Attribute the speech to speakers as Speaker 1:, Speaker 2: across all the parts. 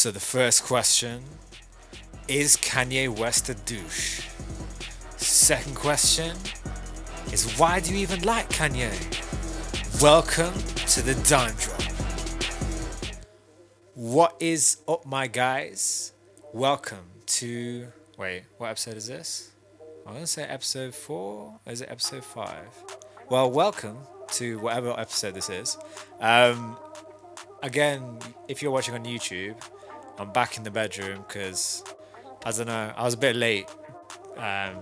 Speaker 1: So the first question is Kanye West a douche? Second question is why do you even like Kanye? Welcome to the Dime Drop. What is up, my guys? Welcome to. Wait, what episode is this? I want to say episode 4. Or is it episode 5? Well, welcome to whatever episode this is. Again, if you're watching on YouTube, I'm back in the bedroom because, I don't know, I was a bit late trying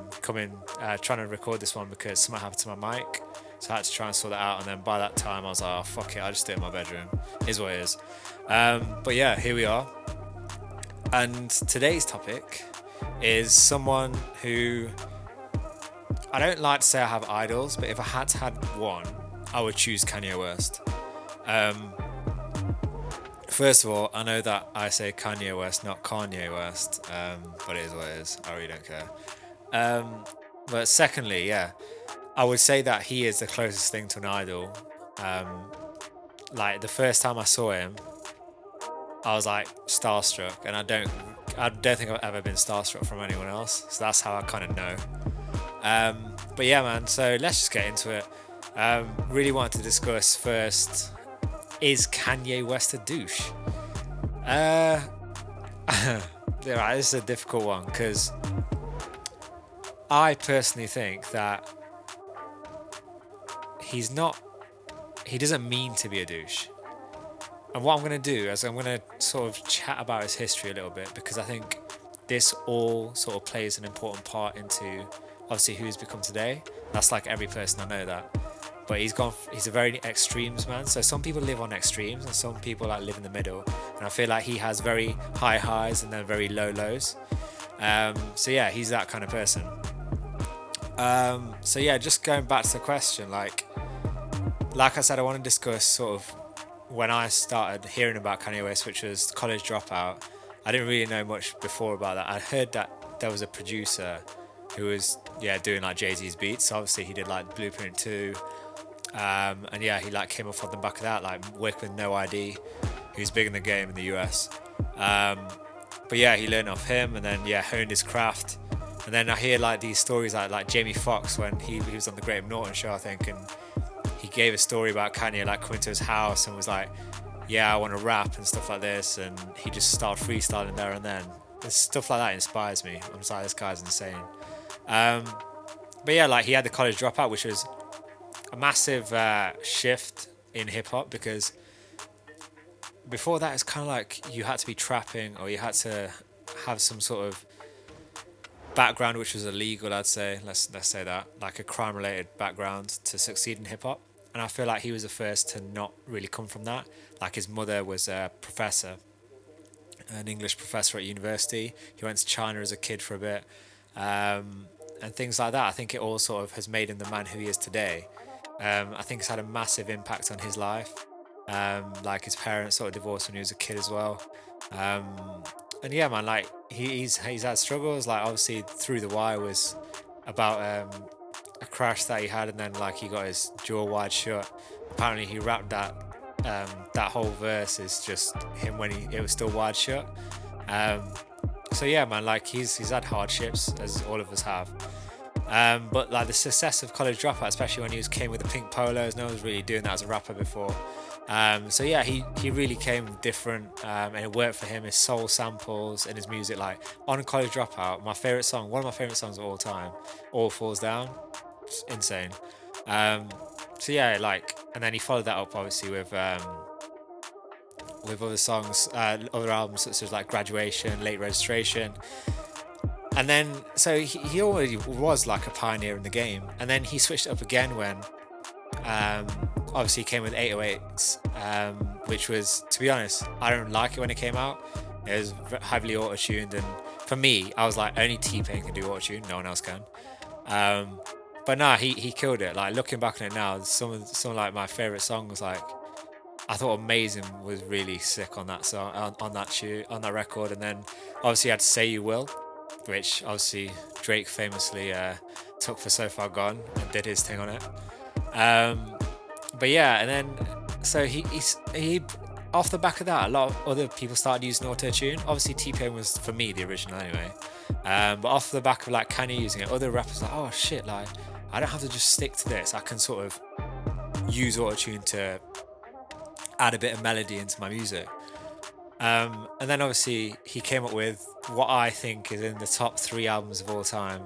Speaker 1: to record this one because something happened to my mic. So I had to try and sort that out. And then by that time, I was like, oh, fuck it, I'll just do it in my bedroom. Is what it is. But yeah, here we are. And today's topic is someone who, I don't like to say I have idols, but if I had to have one, I would choose Kanye West. First of all, I know that I say Kanye West, not Kanye West, but it is what it is. I really don't care. But secondly, yeah, I would say that he is the closest thing to an idol. Like the first time I saw him, I was like starstruck, and I don't think I've ever been starstruck from anyone else. So that's how I kind of know. But yeah, man. So let's just get into it. Really wanted to discuss first. Is Kanye West a douche? Yeah, this is a difficult one because I personally think that he doesn't mean to be a douche. And what I'm going to do is I'm going to sort of chat about his history a little bit because I think this all sort of plays an important part into obviously who he's become today. That's like every person I know that. But he's a very extremes man. So some people live on extremes and some people like live in the middle. And I feel like he has very high highs and then very low lows. So yeah, he's that kind of person. So yeah, just going back to the question, like I said, I want to discuss sort of when I started hearing about Kanye West, which was College Dropout. I didn't really know much before about that. I heard that there was a producer who was doing like Jay-Z's beats. So obviously he did like Blueprint 2. And yeah, he like came off on the back of that, like working with No ID, who's big in the game in the US. But yeah, he learned off him and then honed his craft. And then I hear like these stories like Jamie Foxx when he was on the Graham Norton show, I think, and he gave a story about Kanye like coming to his house and was like, yeah, I want to rap and stuff like this, and he just started freestyling there and then. And stuff like that inspires me. I'm just like, this guy's insane. But yeah, like he had the College Dropout, which was a massive shift in hip hop because before that it's kind of like you had to be trapping or you had to have some sort of background which was illegal. I'd say let's say that, like a crime related background to succeed in hip hop. And I feel like he was the first to not really come from that. Like his mother was a professor, an English professor at university. He went to China as a kid for a bit, and things like that. I think it all sort of has made him the man who he is today. I think it's had a massive impact on his life. Like his parents sort of divorced when he was a kid as well. And yeah, man, like he's had struggles. Like obviously Through the Wire was about a crash that he had, and then like he got his jaw wide shut. Apparently he rapped that whole verse is just him when it was still wide shut. So yeah, man, like he's had hardships as all of us have. But like the success of College Dropout, especially when he came with the pink polos, no one was really doing that as a rapper before. So yeah, he really came different, and it worked for him. His soul samples and his music, like on College Dropout, one of my favorite songs of all time, All Falls Down. It's insane. So yeah, like, and then he followed that up obviously with other songs, other albums such as like Graduation, Late Registration. And then, so he already was like a pioneer in the game. And then he switched it up again when, obviously he came with 808s, which was, to be honest, I don't like it when it came out. It was heavily auto-tuned. And for me, I was like, only T-Pain can do auto-tune, no one else can. But nah, he killed it. Like looking back on it now, some of like my favorite songs, like I thought Amazing was really sick on that song, on that record. And then obviously you had Say You Will, which obviously Drake famously took for So Far Gone and did his thing on it. But yeah, and then so he off the back of that, a lot of other people started using auto-tune. Obviously, T-Pain was, for me, the original anyway. But off the back of like Kanye using it, other rappers like, oh shit, like I don't have to just stick to this. I can sort of use auto-tune to add a bit of melody into my music. And then obviously he came up with what I think is in the top 3 albums of all time.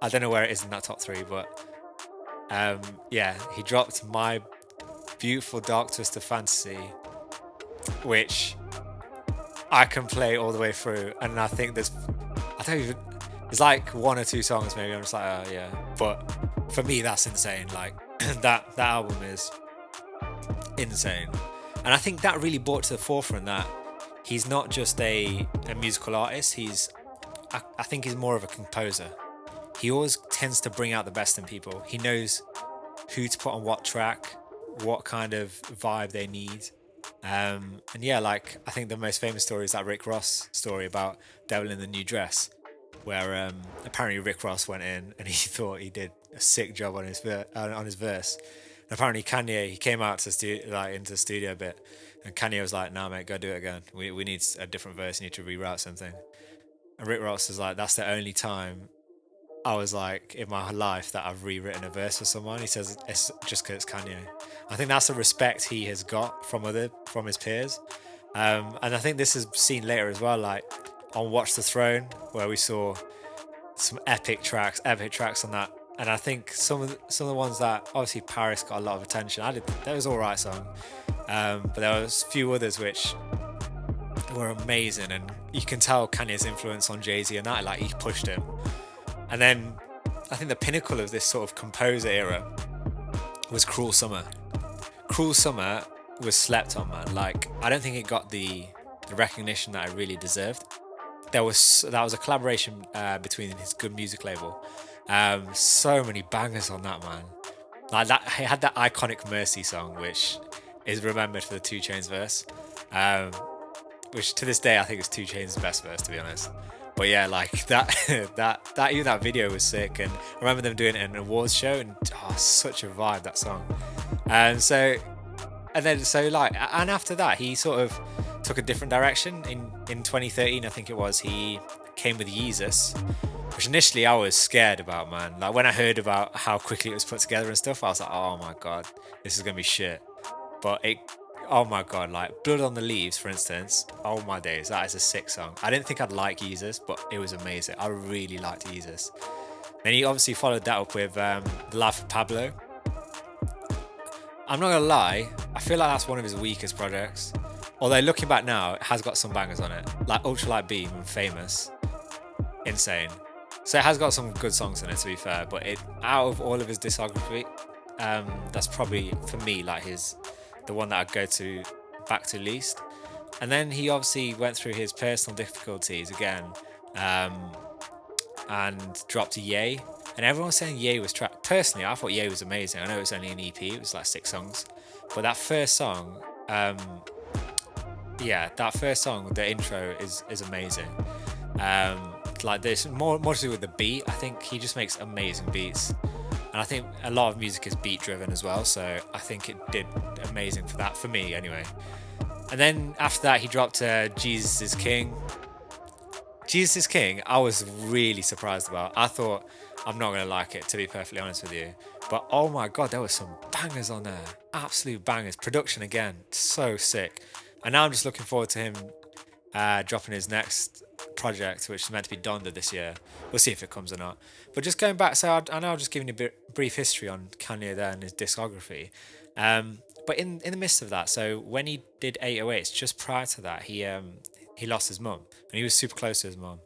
Speaker 1: I don't know where it is in that top 3, but yeah, he dropped My Beautiful Dark Twisted Fantasy, which I can play all the way through, and I think there's like 1 or 2 songs maybe I'm just like, oh yeah, but for me that's insane. Like that album is insane, and I think that really brought to the forefront that he's not just a musical artist. I think he's more of a composer. He always tends to bring out the best in people. He knows who to put on what track, what kind of vibe they need. And yeah, like I think the most famous story is that Rick Ross story about Devil in the New Dress, where apparently Rick Ross went in and he thought he did a sick job on his verse. And apparently Kanye, he came out to into the studio a bit, and Kanye was like, "Nah, mate, go do it again. We need a different verse. You need to reroute something." And Rick Ross was like, "That's the only time I was like in my life that I've rewritten a verse for someone." He says it's just because it's Kanye. I think that's the respect he has got from his peers, and I think this is seen later as well, like on Watch the Throne, where we saw some epic tracks on that. And I think some of the ones that obviously Paris got a lot of attention. That was all right song, but there was a few others which were amazing, and you can tell Kanye's influence on Jay-Z and that, like he pushed him. And then I think the pinnacle of this sort of composer era was Cruel Summer. Cruel Summer was slept on, man. Like I don't think it got the recognition that it really deserved. That was a collaboration between his Good Music label. So many bangers on that, man. Like that, he had that iconic Mercy song, which is remembered for the 2 Chainz verse, which to this day I think is 2 Chainz' best verse, to be honest. But yeah, like that even that video was sick, and I remember them doing it in an awards show, and such a vibe, that song. And after that, he sort of took a different direction. In 2013, I think it was, he came with Yeezus, which initially I was scared about, man. Like when I heard about how quickly it was put together and stuff, I was like, oh my god, this is gonna be shit. But oh my god, like Blood on the Leaves, for instance, oh my days, that is a sick song. I didn't think I'd like Yeezus, but it was amazing. I really liked Yeezus. Then he obviously followed that up with The Life of Pablo. I'm not gonna lie, I feel like that's one of his weakest projects. Although looking back now, it has got some bangers on it, like Ultralight Beam and Famous. Insane. So it has got some good songs in it, to be fair, but out of all of his discography, that's probably for me like the one that I'd go back to least. And then he obviously went through his personal difficulties again, and dropped Ye. And everyone's saying Ye was trash. Personally, I thought Ye was amazing. I know it was only an EP, it was like 6 songs, but that first song, the intro is amazing. Like there's more to do with the beat. I think he just makes amazing beats, and I think a lot of music is beat driven as well, so I think it did amazing for that, for me anyway. And then after that he dropped Jesus is King. Jesus is King, I was really surprised about. I thought I'm not gonna like it, to be perfectly honest with you, but oh my god, there were some bangers on there, absolute bangers. Production again, so sick. And now I'm just looking forward to him dropping his next project, which is meant to be Donda this year. We'll see if it comes or not. But just going back, so I know I'm just giving you a brief history on Kanye there and his discography. But in the midst of that, so when he did 808s, just prior to that, he lost his mum, and he was super close to his mum.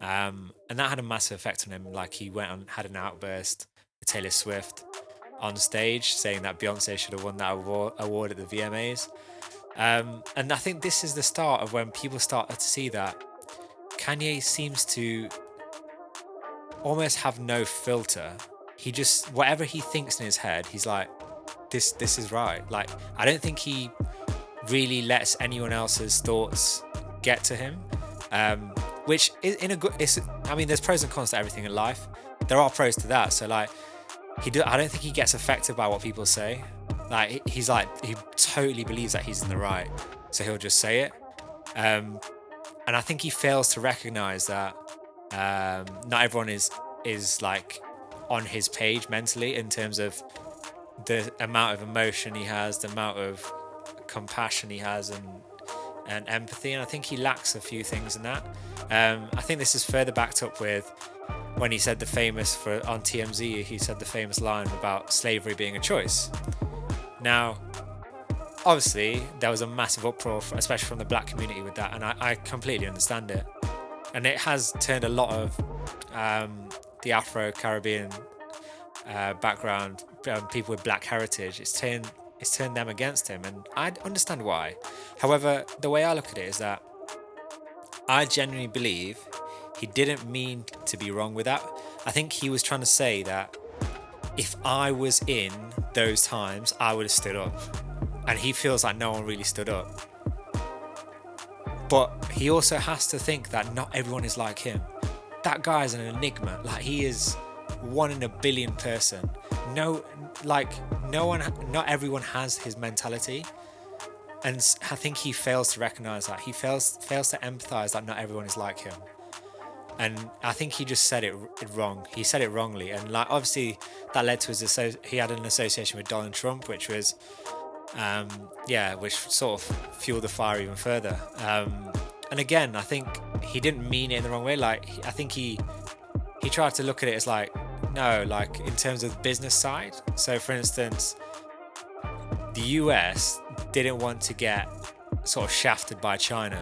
Speaker 1: And that had a massive effect on him. Like he went and had an outburst with Taylor Swift on stage, saying that Beyonce should have won that award at the VMAs. And I think this is the start of when people started to see that Kanye seems to almost have no filter. He just, whatever he thinks in his head, he's like, this is right. Like, I don't think he really lets anyone else's thoughts get to him, which is I mean, there's pros and cons to everything in life. There are pros to that. So like, I don't think he gets affected by what people say. Like he totally believes that he's in the right. so he'll just say it. And I think he fails to recognize that not everyone is like on his page mentally in terms of the amount of emotion he has, the amount of compassion he has, and empathy. And I think he lacks a few things in that. I think this is further backed up with when he said on TMZ, he said the famous line about slavery being a choice. Now, obviously, there was a massive uproar, especially from the black community with that, and I completely understand it. And it has turned a lot of the Afro-Caribbean background, people with black heritage, it's turned them against him, and I understand why. However, the way I look at it is that I genuinely believe he didn't mean to be wrong with that. I think he was trying to say that if I was in those times, I would have stood up. And he feels like no one really stood up. But he also has to think that not everyone is like him. That guy is an enigma. Like, he is 1 in a billion person. Not everyone has his mentality. And I think he fails to recognize that. He fails to empathize that not everyone is like him. And I think he just said it wrong. He said it wrongly. And like, obviously that led to he had an association with Donald Trump, which was, which sort of fueled the fire even further. And again, I think he didn't mean it in the wrong way. Like, I think he tried to look at it as like, no, like in terms of the business side. So for instance, the US didn't want to get sort of shafted by China,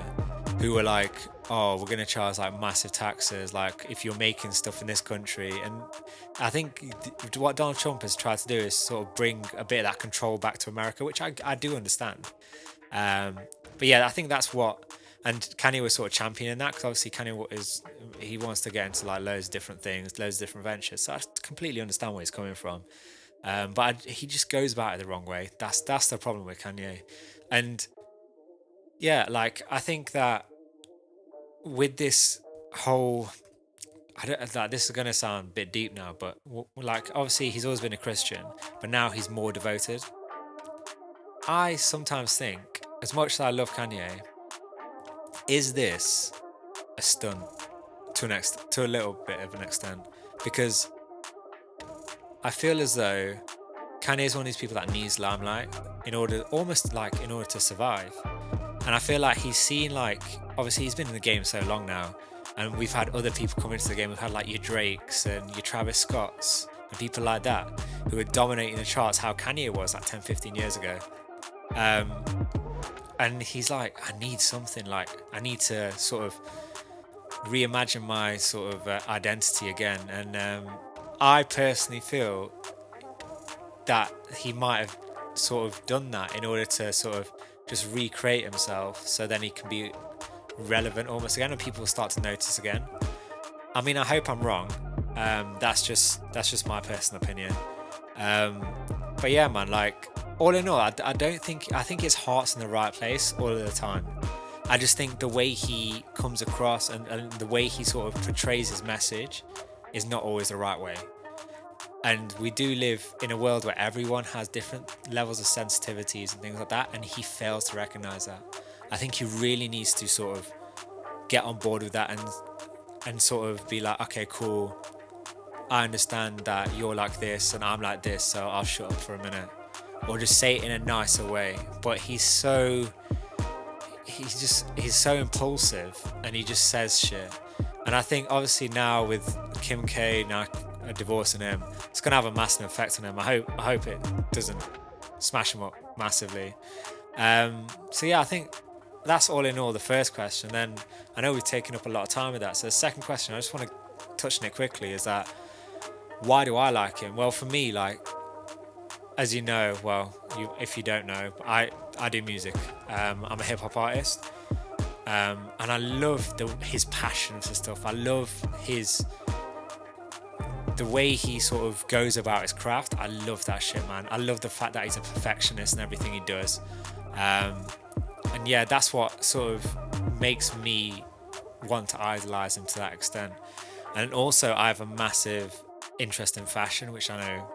Speaker 1: who were like, oh, we're going to charge like massive taxes, like if you're making stuff in this country. And I think what Donald Trump has tried to do is sort of bring a bit of that control back to America, which I do understand. But yeah, I think that's what, and Kanye was sort of championing that, because obviously Kanye he wants to get into like loads of different things, loads of different ventures. So I completely understand where he's coming from. But he just goes about it the wrong way. That's the problem with Kanye. And yeah, like, I think that with this whole, this is going to sound a bit deep now, but like, obviously he's always been a Christian, but now he's more devoted. I sometimes think, as much as I love Kanye, is this a stunt to a little bit of an extent? Because I feel as though Kanye is one of these people that needs limelight in order to survive. And I feel like he's seen, like, obviously he's been in the game so long now, and we've had other people come into the game. We've had like your Drakes and your Travis Scotts and people like that who were dominating the charts, how Kanye was like 10-15 years ago. And he's like, I need something, like I need to sort of reimagine my sort of identity again. And I personally feel that he might have sort of done that in order to sort of just recreate himself, so then he can be relevant almost again and people start to notice again. I mean, I hope I'm wrong. That's just my personal opinion. But yeah, man, like, all in all, I think his heart's in the right place all of the time. I just think the way he comes across and the way he sort of portrays his message is not always the right way. And we do live in a world where everyone has different levels of sensitivities and things like that, and he fails to recognize that. I think he really needs to sort of get on board with that and sort of be like, okay, cool, I understand that you're like this and I'm like this, so I'll shut up for a minute. Or just say it in a nicer way. But he's so impulsive, and he just says shit. And I think obviously now with Kim K now divorcing him, it's gonna have a massive effect on him. I hope it doesn't smash him up massively. So yeah, I think that's all in all the first question. Then I know we've taken up a lot of time with that. So the second question, I just want to touch on it quickly, is that why do I like him? Well, for me, like, as you know, if you don't know, I do music. I'm a hip hop artist, and I love his passion for stuff. I love the way he sort of goes about his craft. I love that shit, man. I love the fact that he's a perfectionist in everything he does. And yeah, that's what sort of makes me want to idolize him to that extent. And also, I have a massive interest in fashion, which I know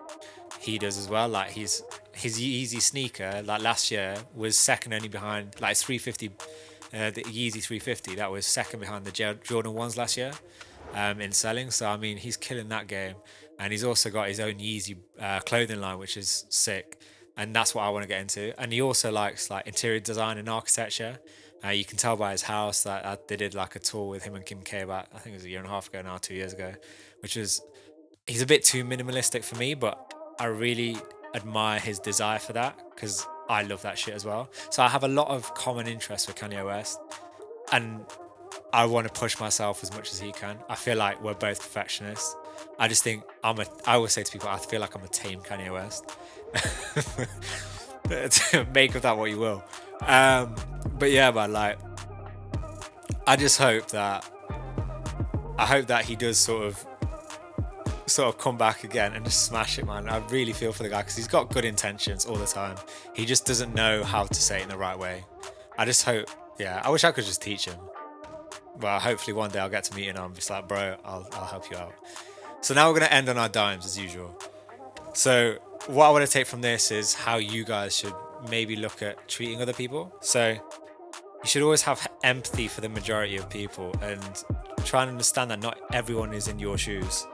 Speaker 1: he does as well. Like his Yeezy sneaker, like last year, was second only behind like 350. The Yeezy 350 that was second behind the Jordan ones last year in selling. So I mean, he's killing that game, and he's also got his own Yeezy clothing line, which is sick. And that's what I want to get into. And he also likes like interior design and architecture. You can tell by his house that they did like a tour with him and Kim K about, I think it was a year and a half ago now, 2 years ago, which was, he's a bit too minimalistic for me, but I really admire his desire for that because I love that shit as well. So I have a lot of common interests with Kanye West, and I want to push myself as much as he can. I feel like we're both perfectionists. I just think I always say to people, I feel like I'm a tame Kanye West. Make of that what you will. But yeah, man, like, I just hope that he does sort of come back again and just smash it, man. I really feel for the guy because he's got good intentions all the time. He just doesn't know how to say it in the right way. I just hope, yeah, I wish I could just teach him. Well, hopefully one day I'll get to meet him and I'm just like, bro, I'll help you out. So now we're going to end on our dimes as usual. So what I want to take from this is how you guys should maybe look at treating other people. So you should always have empathy for the majority of people and try and understand that not everyone is in your shoes.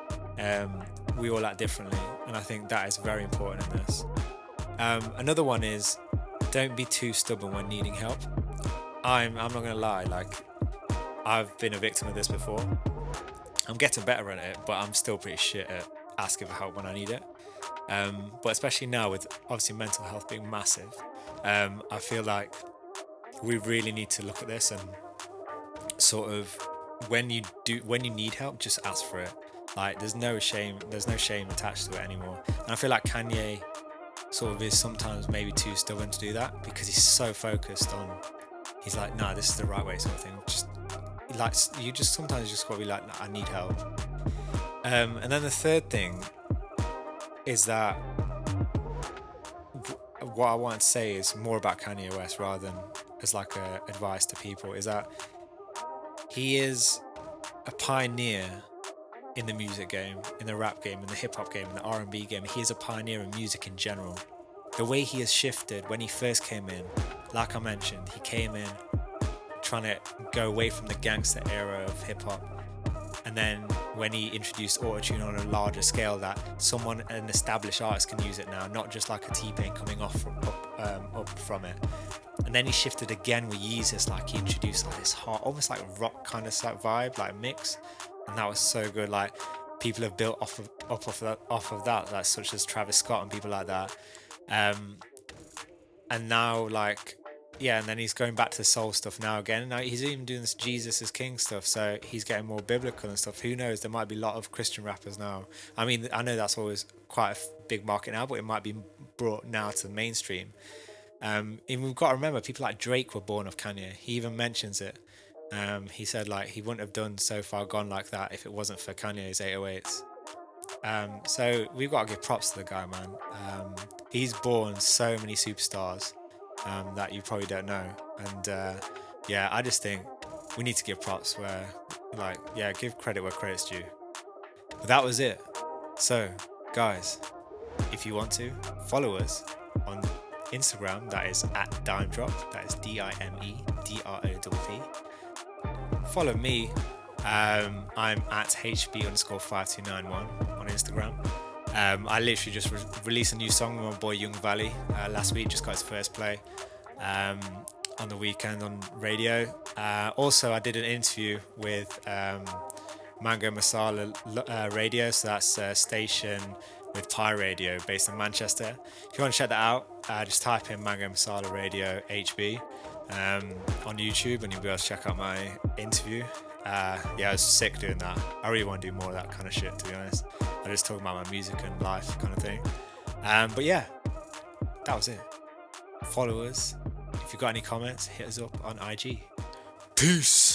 Speaker 1: We all act differently, and I think that is very important in this. Another one is don't be too stubborn when needing help. I'm not gonna lie, like I've been a victim of this before. I'm getting better at it, but I'm still pretty shit at asking for help when I need it. But especially now with obviously mental health being massive, I feel like we really need to look at this and sort of when you need help, just ask for it. Like there's no shame attached to it anymore. And I feel like Kanye sort of is sometimes maybe too stubborn to do that because he's so focused on, he's like, nah, this is the right way sort of thing. Just like sometimes you just gotta be like, nah, I need help. And then the third thing is that what I want to say is more about Kanye West rather than as like a advice to people, is that he is a pioneer in the music game, in the rap game, in the hip hop game, in the R&B game. He is a pioneer in music in general. The way he has shifted when he first came in, like I mentioned, he came in trying to go away from the gangster era of hip hop. And then when he introduced autotune on a larger scale, that an established artist can use it now, not just like a T-Pain coming up from it. And then he shifted again with Yeezus, like he introduced like this hard, almost like rock kind of vibe, like mix, and that was so good. Like people have built off of that, like such as Travis Scott and people like that. And now like, yeah, and then he's going back to the soul stuff now again. Now he's even doing this Jesus is King stuff, so he's getting more biblical and stuff. Who knows? There might be a lot of Christian rappers now. I mean, I know that's always quite a big market now, but it might be brought now to the mainstream. And we've got to remember, people like Drake were born of Kanye. He even mentions it. He said like he wouldn't have done So Far Gone like that if it wasn't for Kanye's 808s. So we've got to give props to the guy, man. He's born so many superstars that you probably don't know. And yeah, I just think we need to give props where, like, yeah, give credit where credit's due. But that was it. So, guys, if you want to, follow us on Instagram. That is at DimeDrop. That is DIMEDROPP. Follow me. I'm at HB_5291 on Instagram. I literally just released a new song with my boy Young Valley last week. Just got his first play on the weekend on radio. Also, I did an interview with Mango Masala Radio. So that's a station with Pi Radio based in Manchester. If you want to check that out, just type in Mango Masala Radio HB on YouTube and you'll be able to check out my interview. Yeah, it was sick doing that. I really want to do more of that kind of shit, to be honest. I just talk about my music and life kind of thing. But yeah, that was it. Follow us. If you've got any comments, hit us up on IG. Peace.